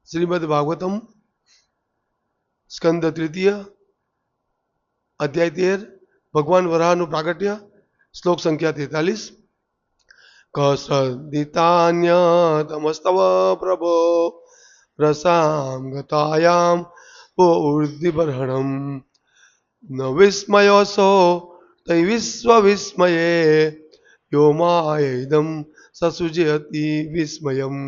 श्रीमद् भागवतम स्कंद तृतीय अध्याय 13 भगवान वराहनु प्रागट्य श्लोक संख्या 43 कसदितान्यतमस्तव प्रभो रसां गतायां पूर्तिबर्हणं न विस्मयोऽसो तै विश्वविस्मये यो मायेदं ससृजयति विस्मयम्।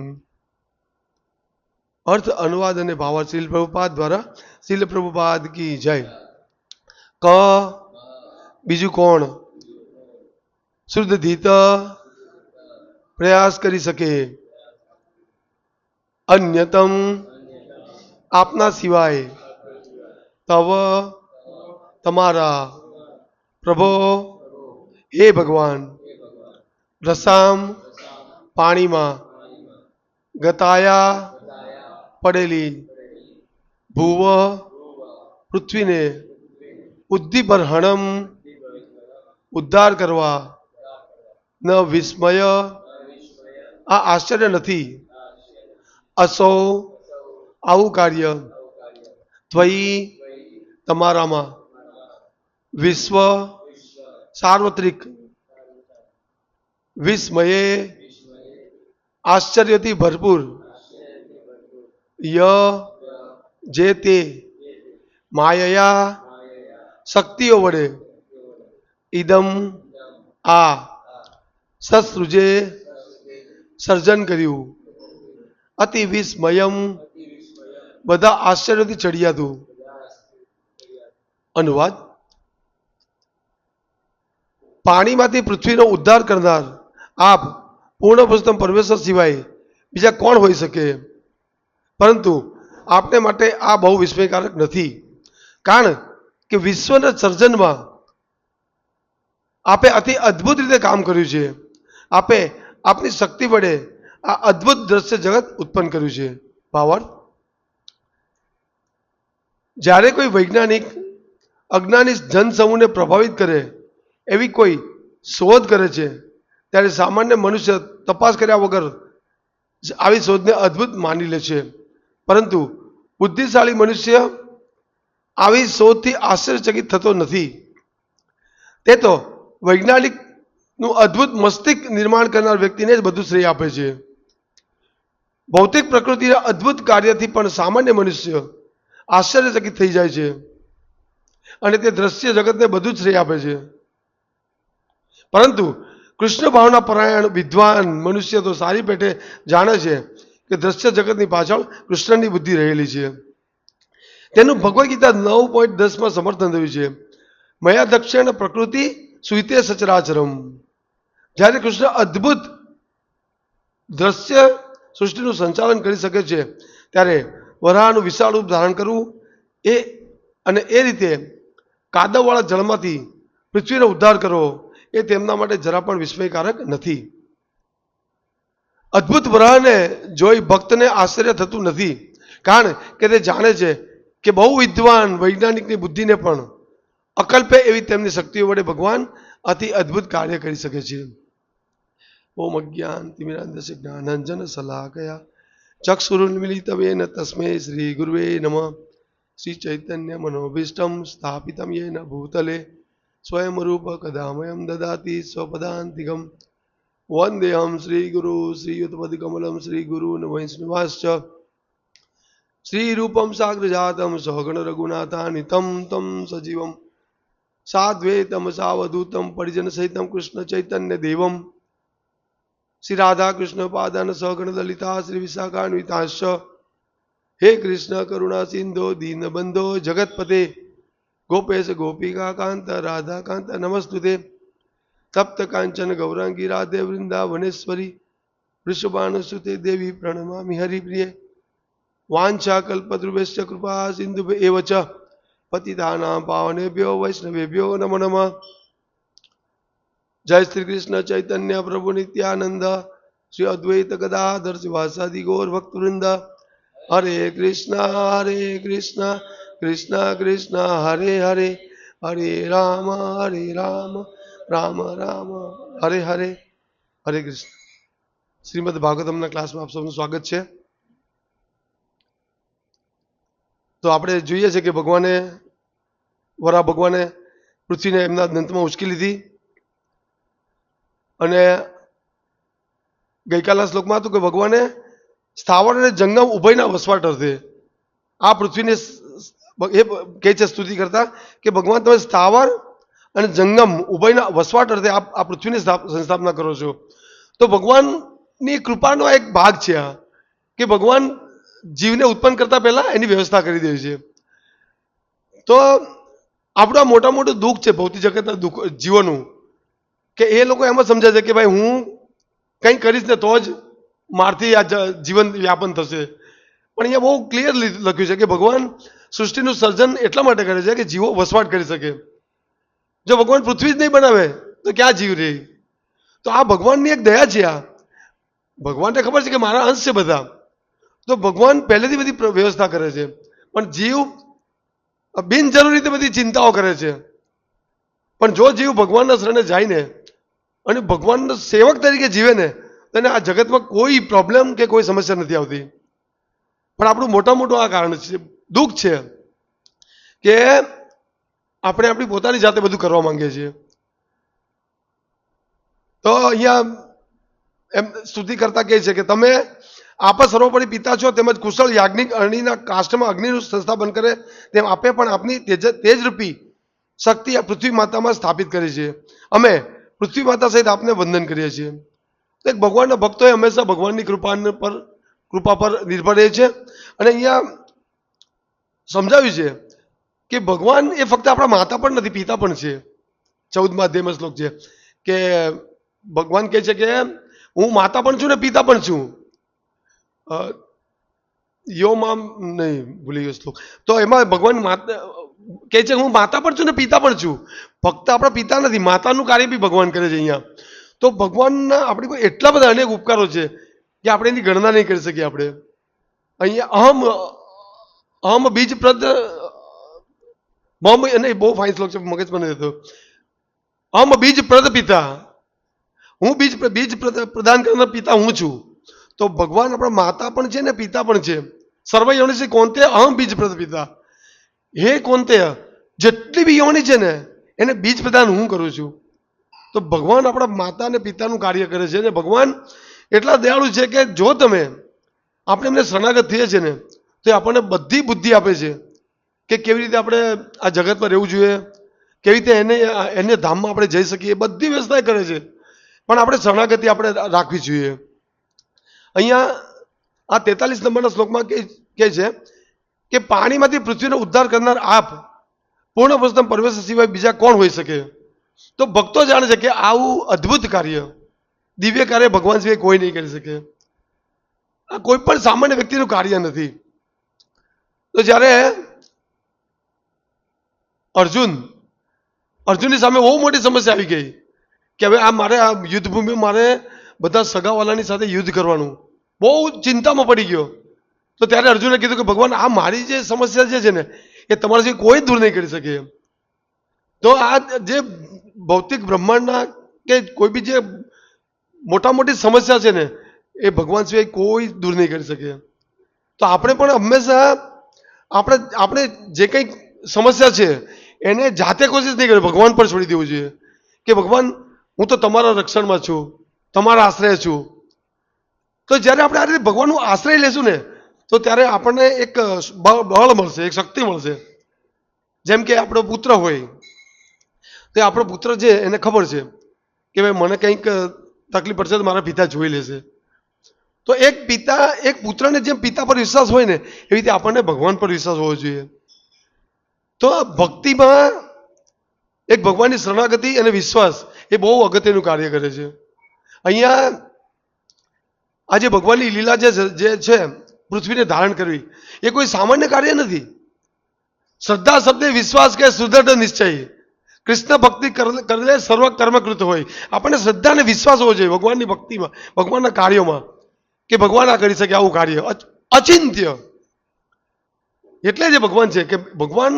अर्थ अनुवाद અને ભાવાર્થ શ્રીલ પ્રભુપાદ દ્વારા શ્રીલ પ્રભુપાદ की जय। क બીજું કોણ શુદ્ધ ધીત પ્રયાસ કરી શકે, અન્યતમ આપના સિવાય, તવ તમારા, પ્રભો હે ભગવાન, રસામ પાણીમાં, ગતાયા પડેલી, ભૂવ પૃથ્વીને, ઉદ્દીબર્હણમ ઉદ્ધાર કરવા, ન વિસ્મય આ આશ્ચર્ય નથી, અસો આવું કાર્ય, ત્વયી તમારામાં, વિશ્વ સાર્વત્રિક, વિસ્મયે આશ્ચર્યથી ભરપૂર, ય જે તે, માયયા શક્તિઓ વડે, ઇદમ આ, સસૃજે સર્જન કર્યું, અતિ વિસ્મયમ બધા આશ્ચર્યથી ચડિયાતું। અનુવાદ પાણીમાંથી પૃથ્વીનો ઉદ્ધાર કરનાર આપ પૂર્ણ પુરુષોત્તમ પરમેશ્વર સિવાય બીજા કોણ હોઈ શકે? પરંતુ આપને માટે આ બહુ વિસ્મયકારક નથી, કારણ કે વિશ્વના સર્જનમાં આપે અતિ અદ્ભુત રીતે કામ કર્યું છે। આપે આપની શક્તિ વડે આ અદ્ભુત દ્રશ્ય જગત ઉત્પન્ન કર્યું છે। ભાવાર્થ જ્યારે કોઈ વૈજ્ઞાનિક અજ્ઞાની જનસમૂહને પ્રભાવિત કરે એવી કોઈ શોધ કરે છે ત્યારે સામાન્ય મનુષ્ય તપાસ કર્યા વગર આવી શોધને અદ્ભુત માની લે છે, પરંતુ બુદ્ધિશાળી મનુષ્ય આવી શોધથી આશ્ચર્યચકિત થતો નથી। તે તો વૈજ્ઞાનિકનું અદ્ભુત મસ્તિષ્ક નિર્માણ કરનાર વ્યક્તિને જ બધું શ્રેય આપે છે। ભૌતિક પ્રકૃતિના અદ્ભુત કાર્યથી પણ સામાન્ય મનુષ્ય આશ્ચર્યચકિત થઈ જાય છે અને તે દ્રશ્ય જગતને બધું જ શ્રેય આપે છે, પરંતુ કૃષ્ણ ભાવના પરાયણ વિદ્વાન મનુષ્ય તો સારી પેટે જાણે છે કે દ્રશ્ય જગતની પાછળ કૃષ્ણની બુદ્ધિ રહેલી છે। તેનું ભગવદ્ ગીતા 9.10 સમર્થન થયું છે, મયા દક્ષિણ પ્રકૃતિ સુઈતે સચરાચરમ। જ્યારે કૃષ્ણ અદ્ભુત દ્રશ્ય સૃષ્ટિનું સંચાલન કરી શકે છે ત્યારે વરાહનું વિશાળ રૂપ ધારણ કરવું અને એ રીતે કાદવવાળા જળમાંથી પૃથ્વીનો ઉદ્ધાર કરવો એ તેમના માટે જરા પણ વિસ્મયકારક નથી। અદ્ભુત વરાહને જોઈ ભક્તને આશ્ચર્ય થતું નથી, કારણ કે તે જાણે છે કે બહુ વિદ્વાન વૈજ્ઞાનિકની બુદ્ધિને પણ અકલ્પે એવી તેમની શક્તિઓ વડે ભગવાન અતિ અદ્ભુત કાર્ય કરી શકે છે। ઓમ અજ્ઞાન તિમિરાંધસ્ય જ્ઞાનાંજન શલાકયા ચક્ષુરુન્મિલિતમેન તસ્મૈ શ્રી ગુરુવે નમઃ। શ્રી ચૈતન્ય મનોભીષ્ટમ સ્થાપિતમ યેન ભૂતલે સ્વયં રૂપ કદામયમ દદાતિ સ્વપદાંતિકમ। વંદેહમ શ્રી ગુરુ શ્રીયુતપદકમલમ શ્રી ગુરુન વૈષ્ણવાશ્ચ શ્રી રૂપમ સાગ્રજાતમ સહગણ રઘુનાથાનિતમ તમ સજીવમ સાદ્વૈતમ સાવધૂતમ પરિજન સહિતમ કૃષ્ણ ચૈતન્ય દેવમ શ્રી રાધા કૃષ્ણ પાદાન સહગણ લલિતા શ્રી વિશાખાન્વિતાશ્ચ। હે કૃષ્ણ કરુણા સિંધો દીનબંધો જગતપતે ગોપેશ ગોપિકા કાંત રાધા કાંત નમસ્તુતે। તપ્ત કાંચન ગૌરાંગી રાધે વૃંદાવનેશ્વરી વૃષભાનુસુતે દેવી પ્રણમામિ હરિપ્રિય। વાંછા કલ્પદ્રુભ્યશ્ચ કૃપા સિંધુ એવ ચ પતિતાનાં પાવનેભ્યો વૈષ્ણવેભ્યો નમો નમઃ। જય શ્રી કૃષ્ણ ચૈતન્ય પ્રભુ નિત્યાનંદ શ્રી અદ્વૈત ગદાધર શિવાસાદિ ગૌર ભક્તવૃંદ। હરે કૃષ્ણ કૃષ્ણ કૃષ્ણ હરે હરે, હરે રામ રામ રામ હરે હરે, હરે કૃષ્ણ। શ્રીમદ ભાગવતમના ક્લાસમાં આપ સૌનું સ્વાગત છે। તો આપણે જોઈએ છે કે ભગવાને વરા ભગવાને પૃથ્વીને એમના દંતમાં ઉચકી લીધી અને ગઈકાલના શ્લોકમાં હતું કે ભગવાને સ્થાવર અને જંગમ ઉભયના વસવાટ અર્થે આ પૃથ્વીને એ કહે છે સ્તુતિ કરતા કે ભગવાન તમે સ્થાવર અને જંગમ ઉભયના વસવાટ અર્થે આ પૃથ્વીની સંસ્થાપના કરો છો. તો ભગવાનની કૃપાનો એક ભાગ છે આ કે ભગવાન જીવને ઉત્પન્ન કરતા પહેલા એની વ્યવસ્થા કરી દે છે. તો આપણું આ મોટા મોટું દુઃખ છે ભૌતિક જગતના દુઃખ જીવનનું, કે એ લોકો એમ જ સમજે છે કે ભાઈ હું કંઈ કરીશ ને તો જ મારથી આ જીવન વ્યાપન થશે. પણ અહીંયા બહુ ક્લિયર લખ્યું છે કે ભગવાન સૃષ્ટિનું સર્જન એટલા માટે કરે છે કે જીવો વસવાટ કરી શકે. જો ભગવાન પૃથ્વી જ નહીં બનાવે તો ક્યાં જીવ રહે? તો આ ભગવાનની એક દયા છે. આ ભગવાનને ખબર છે કે મારા અંશ છે બધા, તો ભગવાન પહેલેથી બધી વ્યવસ્થા કરે છે. પણ જીવ બિનજરૂરી રીતે બધી ચિંતાઓ કરે છે. પણ જો જીવ ભગવાનના શરણે જાય ને અને ભગવાનનો સેવક તરીકે જીવે ને તો એને આ જગતમાં કોઈ પ્રોબ્લેમ કે કોઈ સમસ્યા નથી આવતી. પણ આપણું મોટું આ કારણ છે, દુઃખ છે કે આપણે આપણી પોતાની જાતે બધું કરવા માંગીએ છીએ. તો અહીંયા એમ સ્તુતિ કરતા કહે છે કે તમે આપ સર્વોપરી પિતા છો, તેમજ કુશળ યાજ્ઞિક અગ્નિના કાષ્ઠમાં અગ્નિનું સંસ્થાપન કરે તેમ આપે પણ આપની તેજરૂપી શક્તિ આ પૃથ્વી માતામાં સ્થાપિત કરી છે. અમે પૃથ્વી માતા સહિત આપને વંદન કરીએ છીએ. એક ભગવાનના ભક્તોએ હંમેશા ભગવાનની કૃપા પર નિર્ભર રહે છે. અને અહીંયા સમજાવ્યું છે કે ભગવાન એ ફક્ત આપણા માતા પણ નથી, પિતા પણ છે. 14મા અધ્યાયમાં શ્લોક છે કે ભગવાન કહે છે કે હું માતા પણ છું ને પિતા પણ છું. યોમામ નહીં ભૂલી ગયો શ્લોક. તો એમાં ભગવાન કહે છે હું માતા પણ છું ને પિતા પણ છું. ફક્ત આપણા પિતા નથી, માતાનું કાર્ય બી ભગવાન કરે છે અહીંયા. તો ભગવાનના આપણી કોઈ એટલા બધા અનેક ઉપકારો છે કે આપણે એની ગણના નહીં કરી શકીએ. આપણે અહીંયા અહમ બીજ પ્રદ અને બહુ ફાઇન શ્લોક છે, મગજ મને દેતો. અહમ બીજ પ્રદ પિતા, હું બીજ પ્રદાન કરનાર પિતા હું છું. તો ભગવાન આપણા માતા પણ છે ને પિતા પણ છે. સર્વ યોનિ કોનતે અહમ બીજ પ્રદ પિતા, હે કોનતે જેટલી બી યોની છે ને એને બીજ પ્રદાન હું કરું છું. તો ભગવાન આપણા માતા અને પિતાનું કાર્ય કરે છે. અને ભગવાન એટલા દયાળુ છે કે જો તમે આપણે એમને શરણાગત થઈએ છીએ ને તો એ આપણને બધી બુદ્ધિ આપે છે કે કેવી રીતે આપણે આ જગતમાં રહેવું જોઈએ, કેવી રીતે એને ધામમાં આપણે જઈ શકીએ, બધી વ્યવસ્થા કરે છે. પણ આપણે શરણાગતિ આપણે રાખવી જોઈએ. અહીંયા આ 43 નંબરના શ્લોકમાં કહે છે કે પાણીમાંથી પૃથ્વીનો ઉદ્ધાર કરનાર આપ પૂર્ણ પુરુષોત્તમ પરમેશ્વર સિવાય બીજા કોણ હોઈ શકે? તો ભક્તો જાણે છે કે આવું અદ્ભુત કાર્ય, દિવ્ય કાર્ય ભગવાન સિવાય કોઈ નહીં કરી શકે. આ કોઈ પણ સામાન્ય વ્યક્તિનું કાર્ય નથી. તો જ્યારે અર્જુનની સામે બહુ મોટી સમસ્યા આવી ગઈ કે હવે મારે આ યુદ્ધભૂમિ મારે બધા સગાવાલાની સાથે યુદ્ધ કરવાનું, બહુ ચિંતામાં પડી ગયો. તો ત્યારે અર્જુને કીધું કે ભગવાન આ મારી જે સમસ્યા જે છે ને એ તમારાથી કોઈ દૂર નહીં કરી શકે. તો આ જે ભૌતિક બ્રહ્માંડના કે કોઈ બી જે મોટી સમસ્યા છે ને એ ભગવાન સિવાય કોઈ દૂર નહીં કરી શકે. તો આપણે પણ હંમેશા આપણે જે કંઈક સમસ્યા છે એને જાતે કોશિશ નહીં કરવી, ભગવાન પર છોડી દેવું જોઈએ કે ભગવાન હું તો તમારા રક્ષણમાં છું, તમારા આશ્રય છું. તો જ્યારે આપણે આ રીતે ભગવાનનું આશ્રય લેશું ને તો ત્યારે આપણને એક બળ મળશે, એક શક્તિ મળશે. જેમ કે આપણો પુત્ર હોય તો આપણો પુત્ર છે એને ખબર છે કે ભાઈ મને કંઈક તકલીફ પડશે તો મારા પિતા જોઈ લેશે. તો એક પુત્રને જેમ પિતા પર વિશ્વાસ હોય ને એવી રીતે આપણને ભગવાન પર વિશ્વાસ હોવો જોઈએ. તો ભક્તિમાં એક ભગવાનની શરણાગતિ અને વિશ્વાસ એ બહુ અગત્યનું કાર્ય કરે છે. અહીંયા આજે ભગવાનની લીલા જે છે પૃથ્વીને ધારણ કરવી એ કોઈ સામાન્ય કાર્ય નથી. શ્રદ્ધા શબ્દે વિશ્વાસ કે સુદૃઢ નિશ્ચય, કૃષ્ણ ભક્તિ કરે સર્વ કર્મકૃત હોય. આપણને શ્રદ્ધા અને વિશ્વાસ હોવો જોઈએ ભગવાનની ભક્તિમાં, ભગવાનના કાર્યોમાં કે ભગવાન આ કરી શકે આવું કાર્ય અચિંત્ય. એટલે જે ભગવાન છે કે ભગવાન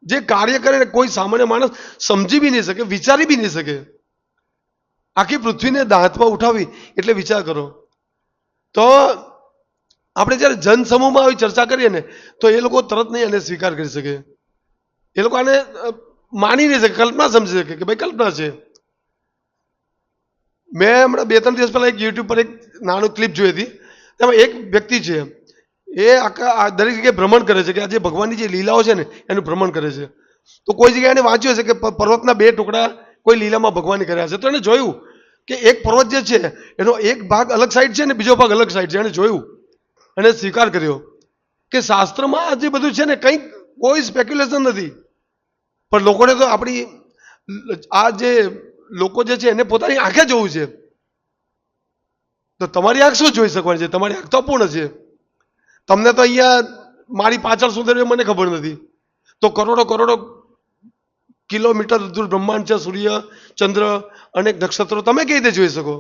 જે કાર્ય કરે કોઈ સામાન્ય માણસ સમજી બી નહીં શકે, વિચારી બી નહીં શકે. આખી પૃથ્વીને દાંતમાં ઉઠાવી એટલે વિચાર કરો. તો આપણે જ્યારે જનસમૂહમાં આવી ચર્ચા કરીએ ને તો એ લોકો તરત નહીં આને સ્વીકાર કરી શકે, એ લોકો આને માની નહીં શકે, કલ્પના સમજી શકે કે ભાઈ કલ્પના છે. મેં હમણાં 2-3 દિવસ પહેલા એક યુટ્યુબ પર એક નાનું ક્લિપ જોઈ હતી. એમાં એક વ્યક્તિ છે, એ આખા દરેક જગ્યાએ ભ્રમણ કરે છે કે આ જે ભગવાનની જે લીલાઓ છે ને એનું ભ્રમણ કરે છે. તો કોઈ જગ્યાએ એને વાંચ્યું હશે કે પર્વતના 2 ટુકડા કોઈ લીલામાં ભગવાને કર્યા છે. તો એને જોયું કે એક પર્વત જે છે એનો એક ભાગ અલગ સાઈડ છે ને બીજો ભાગ અલગ સાઈડ છે. એને જોયું અને સ્વીકાર કર્યો કે શાસ્ત્રમાં આ જે બધું છે ને કંઈક કોઈ સ્પેક્યુલેશન નથી. પણ લોકોને તો આપણી આ જે લોકો જે છે એને પોતાની આંખે જોવું છે. તો તમારી આંખ શું જોઈ શકવાની છે? તમારી આંખ તો અપૂર્ણ છે. તમને તો અહીંયા મારી પાછળ શું થયું મને ખબર નથી. તો કરોડો કરોડો કિલોમીટર દૂર બ્રહ્માંડ છે, સૂર્ય, ચંદ્ર, અનેક નક્ષત્રો, તમે કઈ રીતે જોઈ શકો?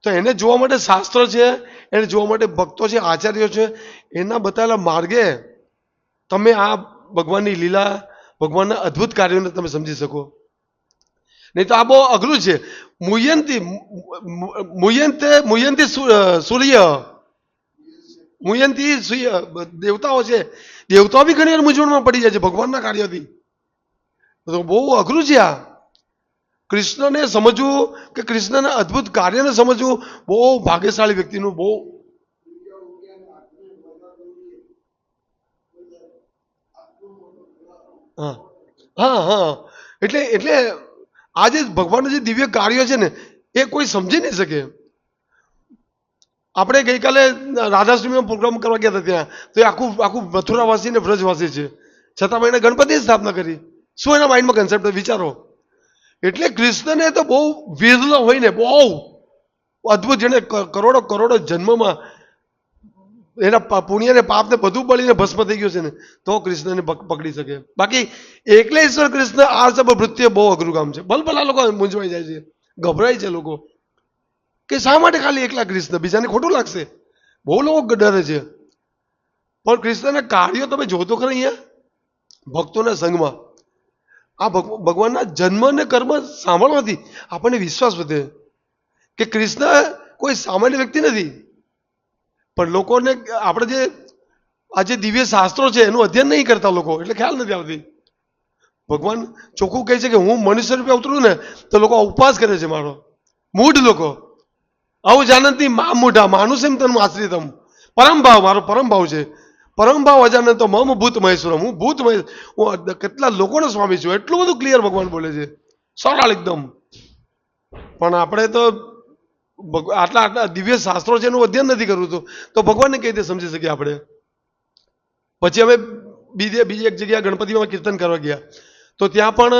તો એને જોવા માટે શાસ્ત્ર છે, એને જોવા માટે ભક્તો છે, આચાર્યો છે, એના બતાવેલા માર્ગે તમે આ ભગવાનની લીલા, ભગવાનના અદ્ભુત કાર્યોને તમે સમજી શકો. નહીં તો આ બહુ અઘરું છે. મુયંતી સૂર્ય, મુયંતી સૂર્ય, દેવતાઓ છે, દેવતાઓ બી ઘણી વાર મૂંઝવણમાં પડી જાય છે ભગવાનના કાર્યથી. તો બહુ અઘરું છે આ. કૃષ્ણને સમજવું કે કૃષ્ણના અદ્ભુત કાર્યને સમજવું બહુ ભાગ્યશાળી વ્યક્તિનું બહુ. હા હા હા એટલે આ જે ભગવાનના જે દિવ્ય કાર્યો છે ને એ કોઈ સમજી નહીં શકે. આપણે ગઈકાલે રાધાષ્ટમીનો પ્રોગ્રામ કરવા ગયા હતા ત્યાં, તો એ આખું આખું મથુરાવાસી ને વ્રજવાસી છે, છતાં એણે ગણપતિની સ્થાપના કરી. શું એના માઇન્ડમાં કન્સેપ્ટ વિચારો. એટલે કૃષ્ણને તો બહુ વિરલ હોય ને, બહુ અદ્ભુત, જેને કરોડો કરોડો જન્મમાં એના પુણ્ય ને પાપને બધું બળીને ભસ્મ થઈ ગયું છે ને તો કૃષ્ણને પકડી શકે. બાકી એકલે ઈશ્વર કૃષ્ણ આ સબ ભૃત્ય બહુ અઘરું કામ છે. ભલભલા લોકો મૂંઝવાઈ જાય છે, ગભરાય છે લોકો કે શા માટે ખાલી એકલા કૃષ્ણ, બીજાને ખોટું લાગશે. બહુ લોકો ડરે છે. પણ કૃષ્ણના કાર્યો તમે જોતો ખરા અહીંયા ભક્તોના સંઘમાં. આ ભગવાનના જન્મ અને કર્મ સાંભળવાથી આપણને વિશ્વાસ વધે કે કૃષ્ણ કોઈ સામાન્ય વ્યક્તિ નથી. પણ લોકોને આપણે જે આ જે દિવ્ય શાસ્ત્રો છે એનું અધ્યયન નહીં કરતા લોકો, એટલે ખ્યાલ નથી આવતી. ભગવાન ચોખ્ખું કહે છે કે હું મનુષ્ય રૂપે ઉતરું ને તો લોકો ઉપવાસ કરે છે મારો. મૂઢ લોકો આવું જાણતી મા મૂઢા માનુષ એમ તનું આશ્રિતમ. પરમ ભાવ મારો પરમ ભાવ છે. પરમ ભાવ અજાનંત તો મમ ભૂત મહેશ્વરમ, હું ભૂત મહેશ, હું કેટલા લોકોનો સ્વામી છું. એટલું બધું ક્લિયર ભગવાન બોલે છે, સરળ એકદમ. પણ આપણે તો આટલા આટલા દિવ્ય શાસ્ત્રો છે એનું અધ્યયન નથી કરવું તો ભગવાનને કઈ રીતે સમજી શકીએ આપણે. પછી અમે બીજી એક જગ્યાએ ગણપતિમાં કીર્તન કરવા ગયા તો ત્યાં પણ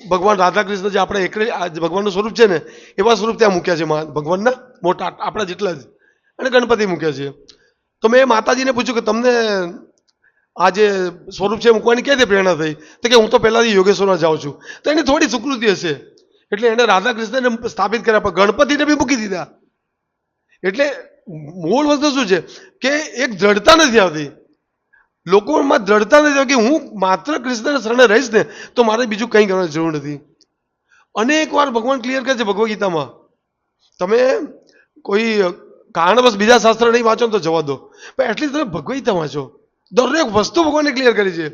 ભગવાન રાધા કૃષ્ણ જે આપણે એકલે ભગવાનનું સ્વરૂપ છે ને એવા સ્વરૂપ ત્યાં મૂક્યા છે ભગવાનના, મોટા આપણા જેટલા જ, અને ગણપતિ મૂક્યા છે. તો મેં માતાજીને પૂછ્યું કે તમને આ જે સ્વરૂપ છે મૂકવાની ક્યાંથી પ્રેરણા થઈ? તો કે હું તો પહેલાંથી યોગેશ્વરમાં જાઉં છું. તો એની થોડી સુકૃતિ હશે એટલે એને રાધા કૃષ્ણને સ્થાપિત કર્યા, પણ ગણપતિને બી મૂકી દીધા. એટલે મૂળ વસ્તુ શું છે કે એક દ્રઢતા નથી આવતી લોકોમાં, દ્રઢતા નથી આવતી કે હું માત્ર કૃષ્ણના શરણે રહીશ ને તો મારે બીજું કંઈ કરવાની જરૂર નથી. અનેક વાર ભગવાન ક્લિયર કરે છે ભગવદ ગીતામાં. તમે કોઈ કારણવશ બીજા શાસ્ત્ર નહીં વાંચો ને તો જવા દો, પણ એટલીસ્ટ તમે ભગવદ ગીતા વાંચો. દરેક વસ્તુ ભગવાને ક્લિયર કરી છે.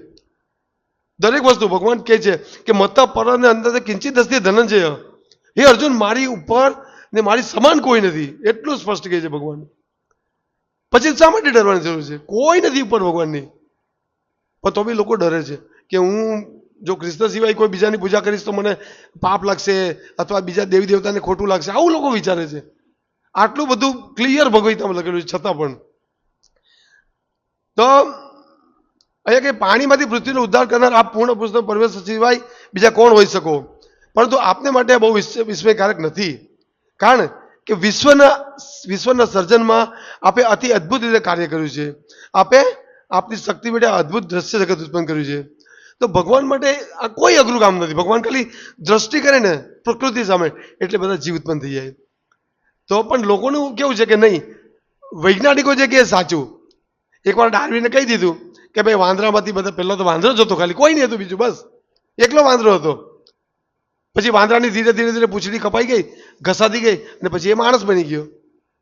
દરેક વસ્તુ ભગવાન કહે છે કે મત પર ને અંદર કિંચિત અસ્તિ ધનંજય, હે અર્જુન મારી ઉપર ને મારી સમાન કોઈ નથી, એટલું સ્પષ્ટ કહે છે ભગવાન. પછી શા માટે ડરવાની જરૂર છે? કોઈ નથી ઉપર ભગવાનની. પણ તો બી લોકો ડરે છે કે હું જો કૃષ્ણ સિવાય કોઈ બીજાની પૂજા કરીશ તો મને પાપ લાગશે અથવા બીજા દેવી દેવતાને ખોટું લાગશે, આવું લોકો વિચારે છે. આટલું બધું ક્લિયર ભગવદ ગીતામાં લખેલું છે છતાં પણ. તો અહીંયા કે પાણીમાંથી પૃથ્વીનો ઉદ્ધાર કરનાર આપ પૂર્ણ પુરુષનો પરમેશ્વર સિવાય બીજા કોણ હોઈ શકો? પરંતુ આપને માટે બહુ વિસ્મયકારક નથી, કારણ કે વિશ્વના સર્જનમાં આપે અતિ અદ્ભુત રીતે કાર્ય કર્યું છે. આપે આપની શક્તિ માટે અદ્ભુત દ્રશ્ય જગત ઉત્પન્ન કર્યું છે. તો ભગવાન માટે આ કોઈ અઘરું કામ નથી. ભગવાન ખાલી દ્રષ્ટિ કરે ને પ્રકૃતિ સામે એટલે બધા જીવ ઉત્પન્ન થઈ જાય. તો પણ લોકોનું કેવું છે કે નહીં, વૈજ્ઞાનિકો જે કે સાચું. એકવાર ડાર્વિને કહી દીધું કે ભાઈ વાંદરામાંથી બધા, પહેલા તો વાંદરો જ હતો, ખાલી કોઈ નહીં હતું બીજું, બસ એકલો વાંદરો હતો. પછી વાંદરાની ધીરે ધીરે ધીરે પૂંછડી કપાઈ ગઈ, ઘસાતી ગઈ, અને પછી એ માણસ બની ગયો.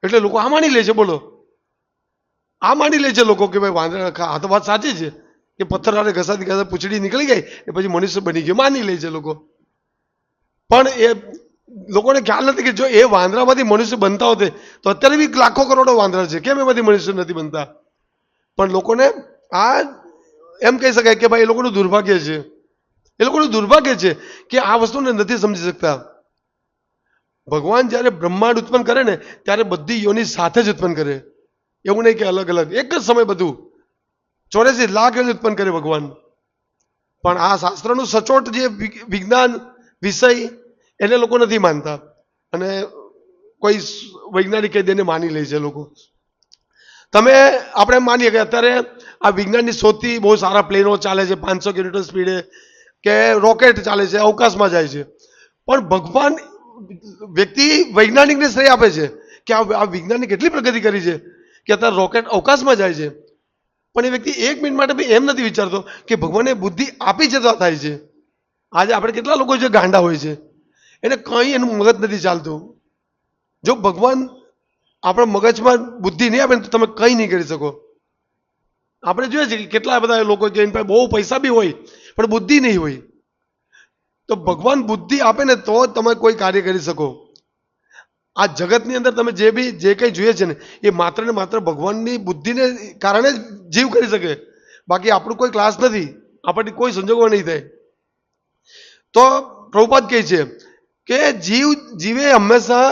એટલે લોકો આ માની લે છે. બોલો, આ માની લે છે લોકો કે ભાઈ વાંદરા, આ તો વાત સાચી છે કે પથ્થર હારે ઘસાતી ઘસાતી પૂંછડી નીકળી ગઈ એ પછી મનુષ્ય બની ગયો, માની લે છે લોકો. પણ એ લોકોને ખ્યાલ નથી કે જો એ વાંદરામાંથી મનુષ્ય બનતા હોતે તો અત્યારે બી લાખો કરોડો વાંદરા છે, કેમ એમાંથી મનુષ્ય નથી બનતા? પણ લોકોને આ એમ કહી શકાય કે ભાઈ એ લોકોનું દુર્ભાગ્ય છે. એ લોકોનું દુર્ભાગ્ય છે કે આ વસ્તુને નથી સમજી શકતા. ભગવાન જ્યારે બ્રહ્માંડ ઉત્પન્ન કરે ને ત્યારે બધી યોની સાથે જ ઉત્પન્ન કરે, એવું નહીં કે અલગ અલગ એક જ સમય બધું 84 લાખ યોની ઉત્પન્ન કરે ભગવાન. પણ આ શાસ્ત્રનું સચોટ જે વિજ્ઞાન વિષય એને લોકો નથી માનતા, અને કોઈ વૈજ્ઞાનિક કહી દઈને માની લે છે લોકો. તમે આપણે માનીએ કે અત્યારે આ વિજ્ઞાનની શોધથી બહુ સારા પ્લેનો ચાલે છે 500 કિલોમીટર સ્પીડે, કે રોકેટ ચાલે છે, અવકાશમાં જાય છે. પણ ભગવાન વ્યક્તિ વૈજ્ઞાનિકને શ્રેય આપે છે કે આ વિજ્ઞાનની કેટલી પ્રગતિ કરી છે કે અત્યારે રોકેટ અવકાશમાં જાય છે. પણ એ વ્યક્તિ એક મિનિટ માટે બી એમ નથી વિચારતો કે ભગવાને બુદ્ધિ આપી છે તો આ થાય છે. આજે આપણે કેટલા લોકો જે ગાંડા હોય છે, એને કંઈ એનું મગજ નથી ચાલતું. જો ભગવાન આપણા મગજમાં બુદ્ધિ નહીં આપે તો તમે કંઈ નહીં કરી શકો. આપણે જોઈએ છે કે કેટલા બધા લોકો કે એની પાસે બહુ પૈસા બી હોય પણ બુદ્ધિ નહીં હોય. તો ભગવાન બુદ્ધિ આપે ને તો તમે કોઈ કાર્ય કરી શકો. આ જગતની અંદર તમે જે કંઈ જોઈએ છે ને એ માત્ર ને માત્ર ભગવાનની બુદ્ધિને કારણે જ જીવ કરી શકે, બાકી આપણું કોઈ ક્લાસ નથી, આપણને કોઈ સંજોગો નહીં થાય. તો પ્રભુપાદ કહે છે કે જીવે હંમેશા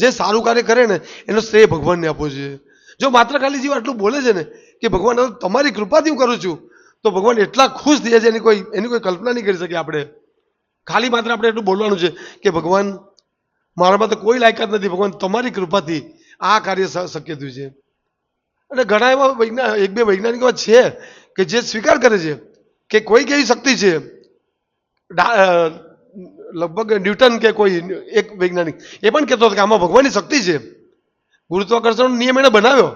જે સારું કાર્ય કરે ને એનો શ્રેય ભગવાનને આપવો જોઈએ. જો માત્ર ખાલી જીવ આટલું બોલે છે ને કે ભગવાન તમારી કૃપાથી હું કરું છું, તો ભગવાન એટલા ખુશ થઈ જાય છે એની કોઈ કલ્પના નહીં કરી શકીએ આપણે. ખાલી માત્ર આપણે એટલું બોલવાનું છે કે ભગવાન મારામાં તો કોઈ લાયકાત નથી, ભગવાન તમારી કૃપાથી આ કાર્ય શક્ય થયું છે. અને ઘણા એવા એક બે વૈજ્ઞાનિકો છે કે જે સ્વીકાર કરે છે કે કોઈક એવી શક્તિ છે, લગભગ ન્યૂટન કે કોઈ એક વૈજ્ઞાનિક એ પણ કહેતો હતો કે આમાં ભગવાનની શક્તિ છે, ગુરુત્વાકર્ષણનો નિયમ એને બનાવ્યો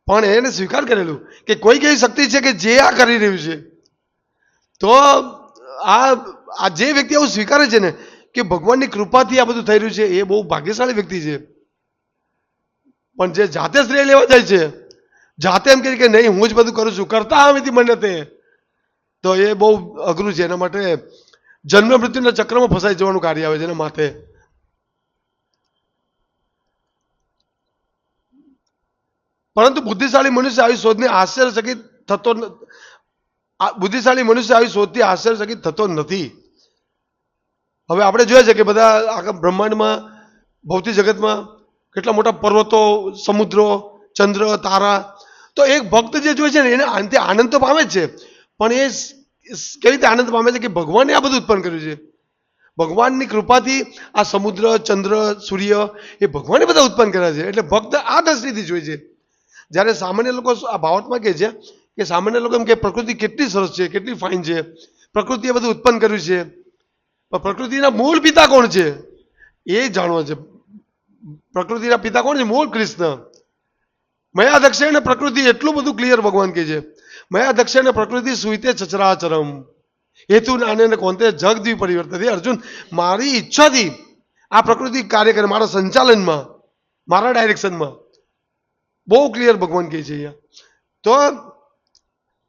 પણ એને સ્વીકાર કરેલું કે કોઈક એવી શક્તિ છે કે જે આ કરી રહ્યું છે. તો આ જે વ્યક્તિ આવું સ્વીકારે છે ને કે ભગવાનની કૃપાથી આ બધું થઈ રહ્યું છે, એ બહુ ભાગ્યશાળી વ્યક્તિ છે. પણ જે જાતે શ્રેય લેવા જાય છે, જાતે એમ કહે કે નહીં હું જ બધું કરું છું, કરતા હમીથી મને તે, તો એ બહુ અઘરું છે. એના માટે જન્મ મૃત્યુના ચક્રમાં ફસાઈ જવાનું કાર્ય આવે છે એના માથે. પરંતુ બુદ્ધિશાળી મનુષ્ય આવી શોધને આશ્ચર્યચકિત થતો, બુદ્ધિશાળી મનુષ્ય આવી શોધથી આશ્ચર્યચકિત થતો નથી. હવે આપણે જોઈએ છે કે બધા આખા બ્રહ્માંડમાં ભૌતિક જગતમાં કેટલા મોટા પર્વતો, સમુદ્રો, ચંદ્ર, તારા, તો એક ભક્ત જે જોઈએ છે ને એને અંતે આનંદ તો પામે જ છે, પણ એ કેવી રીતે આનંદ પામે છે કે ભગવાને આ બધું ઉત્પન્ન કર્યું છે. ભગવાનની કૃપાથી આ સમુદ્ર, ચંદ્ર, સૂર્ય એ ભગવાને બધા ઉત્પન્ન કર્યા છે. એટલે ભક્ત આ દ્રષ્ટિથી જોઈએ છે. જ્યારે સામાન્ય લોકો આ ભાવાર્થમાં કહે છે કે સામાન્ય લોકો એમ કે પ્રકૃતિ કેટલી સરસ છે, કેટલી ફાઇન છે, પ્રકૃતિએ બધું ઉત્પન્ન કર્યું છે, પણ પ્રકૃતિના મૂળ પિતા કોણ છે એ જાણવા છે. પ્રકૃતિના પિતા કોણ છે? મૂળ કૃષ્ણ. મયા દક્ષિણ પ્રકૃતિ, એટલું બધું ક્લિયર ભગવાન કહે છે. મયા દક્ષિણ પ્રકૃતિ સુઈતે ચચરાચરમ હેતુ નાને કોંતે જગ દ્વિ પરિવર્તન. અર્જુન, મારી ઈચ્છાથી આ પ્રકૃતિ કાર્ય કરે, મારા સંચાલનમાં, મારા ડાયરેક્શનમાં. બહુ ક્લિયર ભગવાન કહે છે અહીંયા. તો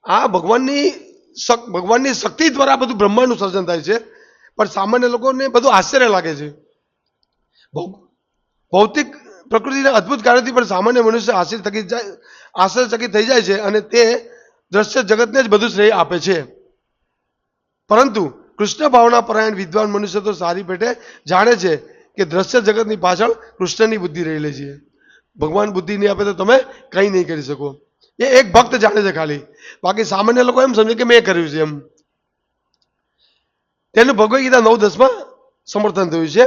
આ ભગવાનની શક્તિ દ્વારા બધું બ્રહ્માંડનું સર્જન થાય છે, પણ સામાન્ય લોકોને બધું આશ્ચર્ય લાગે છે. ભૌતિક પ્રકૃતિના અદ્ભુત કાર્યથી પણ સામાન્ય મનુષ્ય આશ્ચર્યચકિત થઈ જાય છે અને તે દ્રશ્ય જગતને જ બધું શ્રેય આપે છે. પરંતુ કૃષ્ણ ભાવના પરાયણ વિદ્વાન મનુષ્ય તો સારી પેટે જાણે છે કે દ્રશ્ય જગતની પાછળ કૃષ્ણની બુદ્ધિ રહેલી છે. ભગવાન બુદ્ધિ નહીં આપે તો તમે કંઈ નહીં કરી શકો. એ એક ભક્ત જાણે છે ખાલી, બાકી સામાન્ય લોકો એમ સમજે કે મેં કર્યું છે એમ. તેનું ભગવદ્ ગીતા 9:10 સમર્થન થયું છે.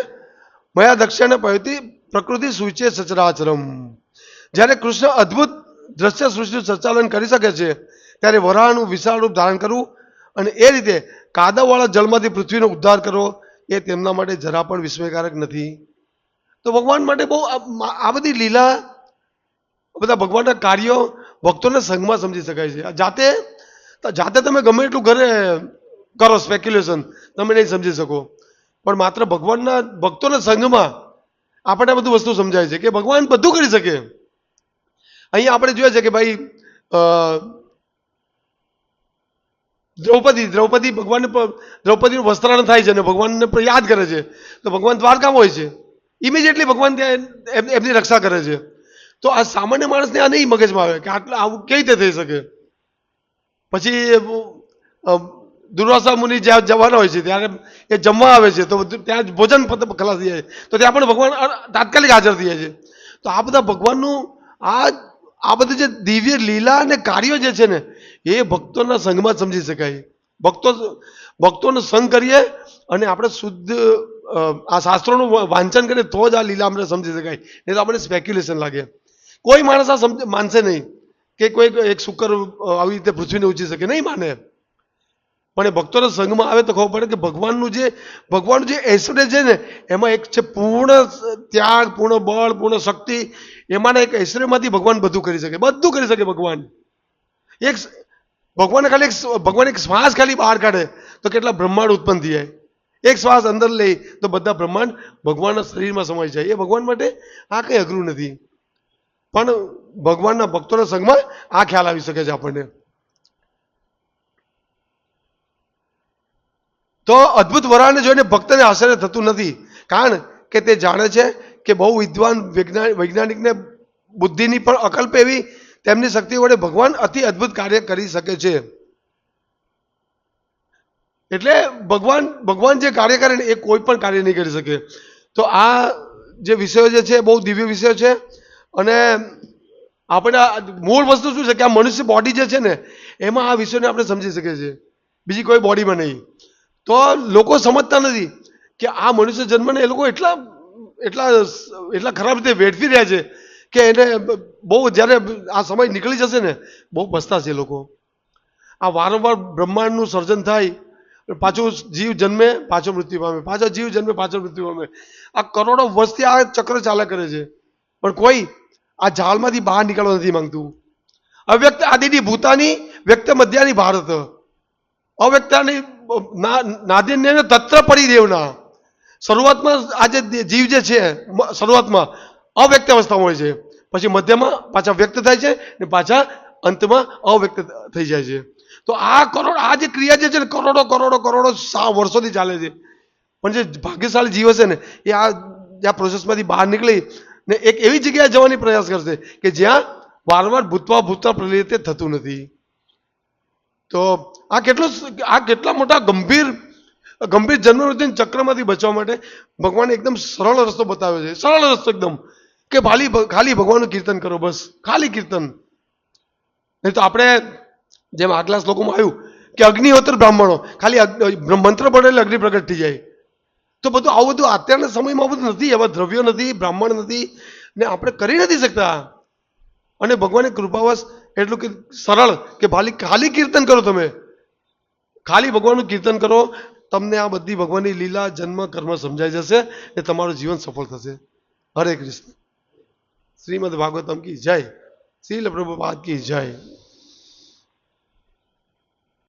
મયા દક્ષિણ પયોથી પ્રકૃતિ સૂચે સચરાચરમ. જ્યારે કૃષ્ણ અદ્ભુત દ્રશ્ય સૃષ્ટિનું સંચાલન કરી શકે છે ત્યારે વરાહનું વિશાળ રૂપ ધારણ કરવું અને એ રીતે કાદવવાળા જળમાંથી પૃથ્વીનો ઉદ્ધાર કરવો એ તેમના માટે જરા પણ વિસ્મયકારક નથી. તો ભગવાન માટે બહુ આ બધી લીલા, બધા ભગવાનના કાર્યો ભક્તોના સંઘમાં સમજી શકાય છે. જાતે તમે ગમે એટલું ઘરે કરો સ્પેક્યુલેશન, તમે નહીં સમજી શકો, પણ માત્ર ભગવાનના ભક્તોના સંઘમાં આપણને બધું વસ્તુ સમજાય છે કે ભગવાન બધું કરી શકે. અહીંયા આપણે જોઈએ છે કે ભાઈ દ્રૌપદી દ્રૌપદીનું વસ્ત્રાણ થાય છે અને ભગવાનને યાદ કરે છે, તો ભગવાન દ્વારકામાં હોય છે, ઇમિડિયેટલી ભગવાન ત્યાં એમની રક્ષા કરે છે. તો આ સામાન્ય માણસને આ નહીં મગજમાં આવે કે આટલું આવું કેવી રીતે થઈ શકે. પછી દુર્વાસા મુનિ જ્યાં જવાના હોય છે ત્યારે એ જમવા આવે છે, તો ત્યાં ભોજન ખલાસ થઈ જાય, તો ત્યાં પણ ભગવાન તાત્કાલિક હાજર થઈ જાય છે. તો આ બધા ભગવાનનું આ બધી જે દિવ્ય લીલા અને કાર્યો જે છે ને, એ ભક્તોના સંગમાં જ સમજી શકાય. ભક્તોનો સંગ કરીએ અને આપણે શુદ્ધ આ શાસ્ત્રોનું વાંચન કરીએ તો જ આ લીલા આપણે સમજી શકાય. નહીં તો આપણે સ્પેક્યુલેશન લાગે. કોઈ માણસ આ માનશે નહીં કે કોઈ એક શુકર આવી રીતે પૃથ્વીને ઉંચી શકે, નહીં માને. પણ એ ભક્તોના સંગમાં આવે તો ખબર પડે કે ભગવાનનું જે ઐશ્વર્ય છે ને, એમાં એક છે પૂર્ણ ત્યાગ, પૂર્ણ બળ, પૂર્ણ શક્તિ. એમાંના એક ઐશ્વર્યમાંથી ભગવાન બધું કરી શકે, બધું કરી શકે. ભગવાન એક શ્વાસ ખાલી બહાર કાઢે તો કેટલા બ્રહ્માંડ ઉત્પન્ન થઈ જાય. એક શ્વાસ અંદર લે તો બધા બ્રહ્માંડ ભગવાનના શરીરમાં સમાઈ જાય. એ ભગવાન માટે આ કંઈ અઘરું નથી. પણ ભગવાનના ભક્તોના સંગમાં આ ખ્યાલ આવી શકે છે આપણને. તો અદ્ભુત વરાળને જોઈને ભક્તને આશ્ચર્ય થતું નથી, કારણ કે તે જાણે છે કે બહુ વિદ્વાન વૈજ્ઞાનિકને બુદ્ધિની પણ અકલ્પ એવી તેમની શક્તિ વડે ભગવાન અતિ અદ્ભુત કાર્ય કરી શકે છે. એટલે ભગવાન જે કાર્ય કરે ને એ કોઈ પણ કાર્ય નહીં કરી શકે. તો આ જે વિષયો જે છે બહુ દિવ્ય વિષયો છે. અને આપણે મૂળ વસ્તુ શું છે કે આ મનુષ્ય બોડી જે છે ને, એમાં આ વિષયોને આપણે સમજી શકીએ છીએ, બીજી કોઈ બોડીમાં નહીં. તો લોકો સમજતા નથી કે આ મનુષ્ય જન્મને એ લોકો એટલા ખરાબ રીતે વેઠવી રહ્યા છે કે એને બહુ જ્યારે આ સમય નીકળી જશે ને, બહુ પછતા છે લોકો. આ વારંવાર બ્રહ્માંડનું સર્જન થાય, પાછું જીવ જન્મે પાછો મૃત્યુ પામે, પાછો જીવ જન્મે પાછો મૃત્યુ પામે. આ કરોડો વર્ષથી આ ચક્ર ચાલ્યા કરે છે, પણ કોઈ આ ઝાડમાંથી બહાર નીકળવા નથી માંગતું. અવ્યક્ત આદિની ભૂતાની વ્યક્ત મધ્યાની ભારત અવ્યક્તાની નાદિન્ય તત્ર પરિદેવના. શરૂઆતમાં આ જે જીવ જે છે શરૂઆતમાં અવ્યક્ત અવસ્થામાં હોય છે, પછી મધ્યમાં પાછા વ્યક્ત થાય છે ને પાછા અંતમાં અવ્યક્ત થઈ જાય છે. તો આ જે ક્રિયા જે છે ને કરોડો વર્ષોથી ચાલે છે. પણ જે ભાગ્યશાળી જીવ હશે ને એ આ પ્રોસેસમાંથી બહાર નીકળી ને એક એવી જગ્યાએ જવાની પ્રયાસ કરશે કે જ્યાં વારંવાર ભૂતવા પ્રલિત થતું નથી. તો આ કેટલા મોટા ગંભીર જન્મ મૃત્યુ ચક્રમાંથી બચવા માટે ભગવાને એકદમ સરળ રસ્તો બતાવ્યો છે. સરળ રસ્તો એકદમ, કે ખાલી ભગવાનનું કીર્તન કરો, બસ ખાલી કીર્તન. નહીં તો આપણે જેમ આગલા શ્લોકોમાં આવ્યું કે અગ્નિહોત્ર બ્રાહ્મણો, ખાલી મંત્ર પડે એટલે અગ્નિ પ્રગટ થઈ જાય. તો બધું આવું બધું અત્યારના સમયમાં બધું નથી, એવા દ્રવ્યો નથી, બ્રાહ્મણ નથી ને આપણે કરી નથી શકતા. અને ભગવાનની કૃપાવશ એટલું કે સરળ કે ખાલી કીર્તન કરો. તમે ખાલી ભગવાનનું કીર્તન કરો, તમને આ બધી ભગવાનની લીલા જન્મ કર્મ સમજાઈ જશે ને તમારું જીવન સફળ થશે. હરે કૃષ્ણ. શ્રીમદ ભાગવતમ કી જય. શ્રીલ પ્રભુપાદ કી જય.